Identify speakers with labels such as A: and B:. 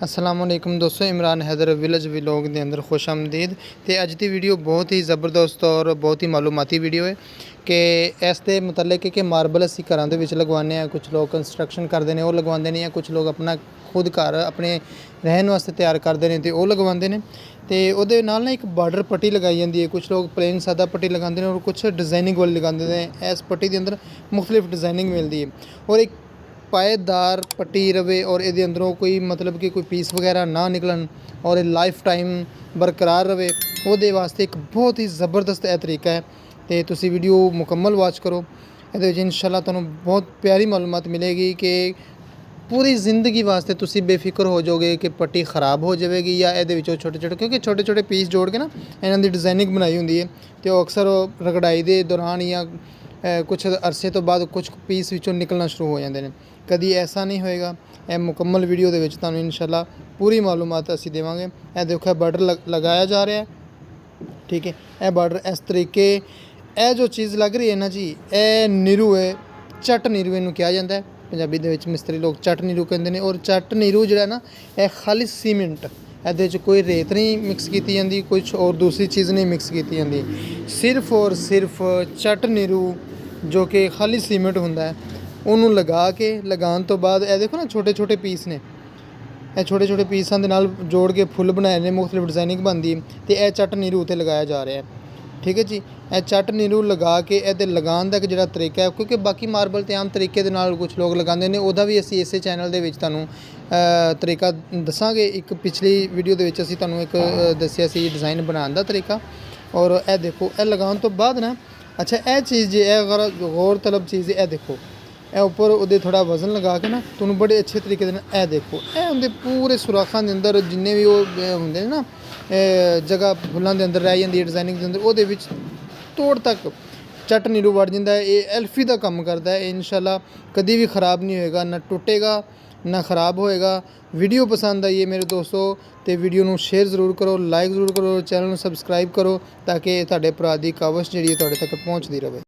A: अस्सलामुअलैकुम दोस्तों, Imran Haider village vlog के अंदर खुश आमदीद। तो अज की वीडियो बहुत ही ज़बरदस्त और बहुत ही मालूमाती वीडियो है कि इसके मतलब कि मार्बल असी घर लगवाने, कुछ लोग कंस्ट्रक्शन करते हैं वो लगवाते हैं, कुछ लोग अपना खुद घर अपने रहन वास्ते तैयार करते हैं तो वो लगवाते हैं। तो वो ना एक बार्डर पट्टी लगाई जाती है, कुछ लोग प्लेन सादा पट्टी लगाते हैं और कुछ डिज़ाइनिंग वाली लगाते हैं। इस पट्टी के अंदर मुख्तलिफ डिज़ाइनिंग मिलती है और एक पायेदार पट्टी रवे और ये अंदरों कोई मतलब कि कोई पीस वगैरह ना निकलन और लाइफ टाइम बरकरार रवे, वो वास्ते एक बहुत ही ज़बरदस्त तरीका है। तो तुसी वीडियो मुकम्मल वॉच करो, ये इंशाल्लाह तुहानू बहुत प्यारी मालूमात मिलेगी कि पूरी जिंदगी वास्ते तुसी बेफिक्र हो जाओगे कि पट्टी ख़राब हो जाएगी या ये छोटे छोटे, क्योंकि छोटे छोटे पीस जोड़ के ना इन्हों की डिज़ाइनिंग बनाई होंगी है तो अक्सर रगड़ाई के दौरान या कुछ अरसे तो बाद कुछ पीस विचों निकलना शुरू हो जाते हैं। कभी ऐसा नहीं होएगा। यह मुकम्मल वीडियो के तुहानू इंशाल्लाह पूरी मालूमात असी देवांगे। यह देखो बॉर्डर लगाया जा रहा है, ठीक है। यह बॉर्डर इस तरीके, यह जो चीज़ लग रही है ना जी, यह नीरू है, चट नीरू इनू कहा जाता है। पंजाबी दे विच मिस्त्री लोग चट नीरू कहते हैं। और चट नीरू जो है ना, यह खाली सीमेंट, ये कोई रेत नहीं मिक्स की जाती, कुछ और दूसरी चीज़ नहीं मिक्स की जाती, सिर्फ और सिर्फ चट नीरू जो कि खाली सीमेंट होंदा है उन्होंने लगा के लगाने तो बाद ये देखो ना छोटे छोटे पीस ने, यह छोटे छोटे पीसा के नाल जोड़ के फुल बनाए ने, मुख्तलिफ डिज़ाइनिंग बनती है। तो यह चट नीरू उत्ते लगाया जा रहा है, ठीक है जी। यह चट नीरू लगा के ये लगाने का एक जो तरीका है, क्योंकि बाकी मार्बल तो आम तरीके कुछ लोग लगाते हैं, वह भी असी इस चैनल के तुहानू तरीका दसांगे। एक पिछली वीडियो के असी तुहानू एक दसिया सी डिज़ाइन बनाने का तरीका। और यह देखो यह लगाने तो बाद ना, अच्छा यह चीज़ जी अगर गौर तलब चीज़ है, यह देखो यह उपर वो थोड़ा वजन लगा के ना तुहानू बड़े अच्छे तरीके यह देखो यह उनके पूरे सुराखों के अंदर जिन्ने भी वो होंगे ना जगह फुलों के अंदर रह जाती है डिज़ाइनिंग के अंदर, वो तोड़ तक चट नीरू वड़ जाता है। ये एल्फी का काम करता है। इंशाल्लाह कभी भी ख़राब नहीं होएगा, ना टुटेगा ना ख़राब होएगा। वीडियो पसंद आई है मेरे दोस्तों तो वीडियो को शेयर जरूर करो, लाइक जरूर करो, चैनल को सबसक्राइब करो ताकि तुहाडे भरा दी काविश जिहड़ी तुहाडे तक पहुँचती रहे।